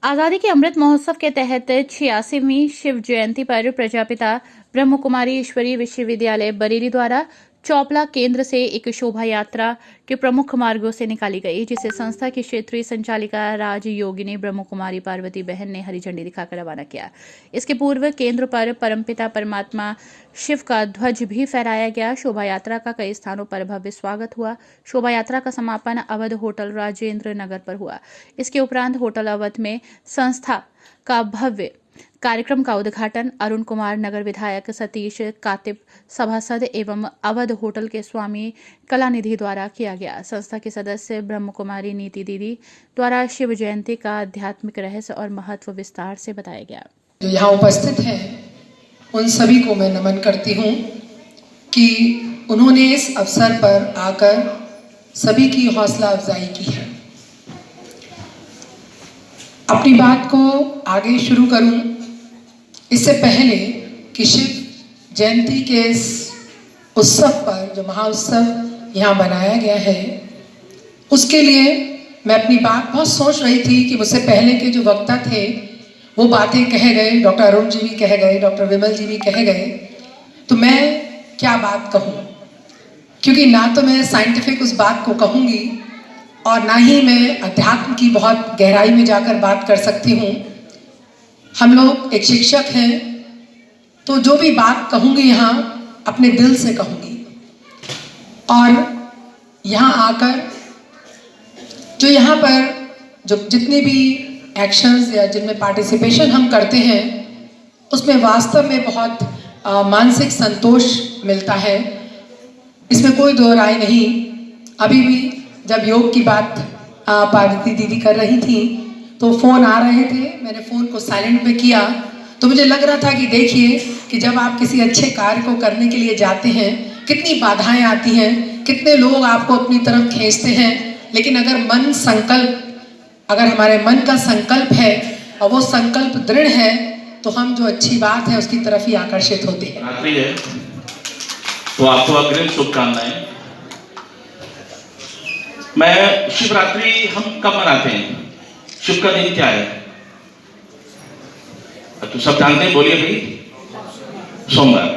आजादी के अमृत महोत्सव के तहत 86वीं शिव जयंती पर प्रजापिता ब्रह्म कुमारी ईश्वरीय विश्वविद्यालय बरेली द्वारा चौपला केंद्र से एक शोभा यात्रा के प्रमुख मार्गों से निकाली गई, जिसे संस्था की क्षेत्रीय संचालिका राज योगिनी ब्रह्म कुमारी पार्वती बहन ने हरी झंडी दिखाकर रवाना किया। इसके पूर्व केंद्र पर परमपिता परमात्मा शिव का ध्वज भी फहराया गया। शोभा यात्रा का कई स्थानों पर भव्य स्वागत हुआ। शोभा यात्रा का समापन अवध होटल राजेंद्र नगर पर हुआ। इसके उपरांत होटल अवध में संस्था का भव्य कार्यक्रम का उद्घाटन अरुण कुमार नगर विधायक सतीश कातिब सभासद एवं अवध होटल के स्वामी कलानिधि द्वारा किया गया। संस्था के सदस्य ब्रह्म कुमारी नीति दीदी द्वारा शिव जयंती का आध्यात्मिक रहस्य और महत्व विस्तार से बताया गया। जो यहाँ उपस्थित हैं उन सभी को मैं नमन करती हूँ कि उन्होंने इस अवसर पर आकर सभी की हौसला अफजाई की है। अपनी बात को आगे शुरू करूं इससे पहले कि शिव जयंती के इस उत्सव पर जो महाउत्सव यहाँ बनाया गया है उसके लिए मैं अपनी बात बहुत सोच रही थी कि मुझसे पहले के जो वक्ता थे वो बातें कह गए, डॉक्टर अरुण जी भी कह गए, डॉक्टर विमल जी भी कह गए, तो मैं क्या बात कहूँ, क्योंकि ना तो मैं साइंटिफिक उस बात को कहूँगी और ना ही मैं अध्यात्म की बहुत गहराई में जाकर बात कर सकती हूँ। हम लोग एक शिक्षक हैं तो जो भी बात कहूँगी यहाँ अपने दिल से कहूँगी। और यहाँ आकर जो यहाँ पर जो जितनी भी एक्शंस या जिनमें पार्टिसिपेशन हम करते हैं उसमें वास्तव में बहुत मानसिक संतोष मिलता है, इसमें कोई दो राय नहीं। अभी भी जब योग की बात पार्वती दीदी कर रही थी तो फ़ोन आ रहे थे, मैंने फ़ोन को साइलेंट में किया तो मुझे लग रहा था कि देखिए कि जब आप किसी अच्छे कार्य को करने के लिए जाते हैं कितनी बाधाएं आती हैं, कितने लोग आपको अपनी तरफ खींचते हैं, लेकिन अगर हमारे मन का संकल्प है और वो संकल्प दृढ़ है तो हम जो अच्छी बात है उसकी तरफ ही आकर्षित होते हैं। रात्रि है तो आपको अग्रिम शुभकामनाएं। मैं शिवरात्रि हम कब मनाते हैं, शिव का दिन क्या है तो सब जानते हैं, बोलिए भाई। सोमवार।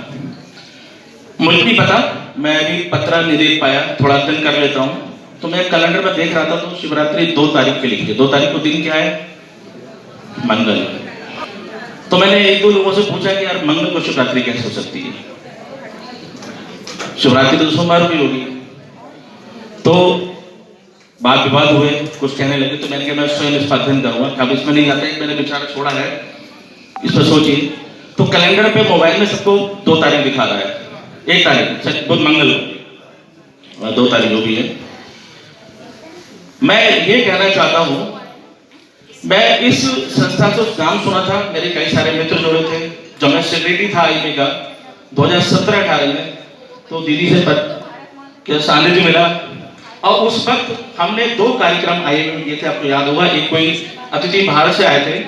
मुझे नहीं पता, मैं अभी पत्र नहीं देख पाया, थोड़ा दिन कर लेता हूं। तो मैं कैलेंडर में देख रहा था तो शिवरात्रि 2 तारीख के लिखी है। 2 तारीख को दिन क्या है, मंगल। तो मैंने 1-2 लोगों से पूछा कि यार मंगल को शिवरात्रि कैसे हो सकती है, शिवरात्रि तो सोमवार भी होगी। तो बात विवाद हुए, कुछ कहने लगे, तो मैंने कहा मैं स्वयं इस पर अध्ययन करूंगा। अब इसमें नहीं जाता है, मैंने विचार छोड़ा है, इस पर सोचिए। तो कैलेंडर पे मोबाइल में सबको 2 तारीख दिखा रहा है, 1 तारीख सच बुध मंगल और 2 तारीख जो भी है। मैं ये कहना चाहता हूं, मैं इस संस्था से नाम सुना था, मेरे कई सारे मित्र जुड़े थे। जब मैं सेक्रेटरी था आईपी का 2017-18 में, तो दीदी से सानिध्य मिला और उस वक्त हमने 2 कार्यक्रम आईएमए में किए थे, आपको याद होगा। एक कोई अतिथि भारत से आए थे,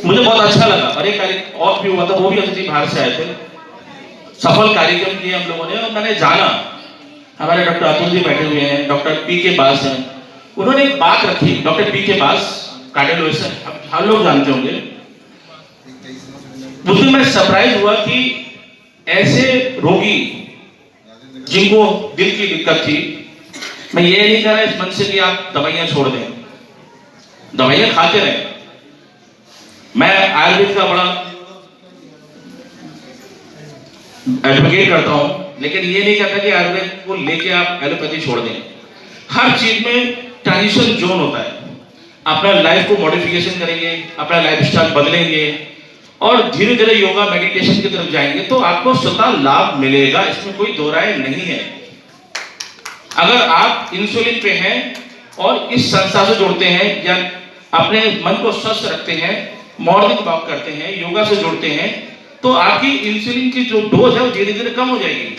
मुझे बहुत अच्छा लगा, और एक कार्यक्रम और भी हुआ था, वो भी अतिथि भारत से आए थे। सफल कार्यक्रम किए हम लोगों ने। और मैंने जाना, हमारे डॉक्टर अतुल जी बैठे हुए हैं, डॉक्टर पी के बास हैं, उन्होंने एक बात रखी। डॉक्टर पी के बास कार्डियोलॉजिस्ट, अब हम लोग जानते होंगे। उस दिन मैं सरप्राइज हुआ कि ऐसे रोगी जिनको दिल की दिक्कत थी, मैं ये नहीं कह रहा इस मन से कि आप दवाइयां छोड़ दें, दवाइयां खाते रहें। मैं आयुर्वेद का बड़ा एडवोकेट करता हूं, लेकिन ये नहीं कहता कि आयुर्वेद को लेके आप एलोपैथी छोड़ दें। हर चीज में ट्रांजिशन जोन होता है। अपना लाइफ को मॉडिफिकेशन करेंगे, अपना लाइफस्टाइल बदलेंगे और धीरे धीरे योगा मेडिटेशन की तरफ जाएंगे तो आपको स्वतः लाभ मिलेगा, इसमें कोई दो राय नहीं है। अगर आप इंसुलिन पे हैं और इस संस्था से जुड़ते हैं या अपने मन को स्वस्थ रखते हैं, मॉर्निंग वॉक करते हैं, योगा से जुड़ते हैं, तो आपकी इंसुलिन की जो डोज है वो धीरे धीरे कम हो जाएगी।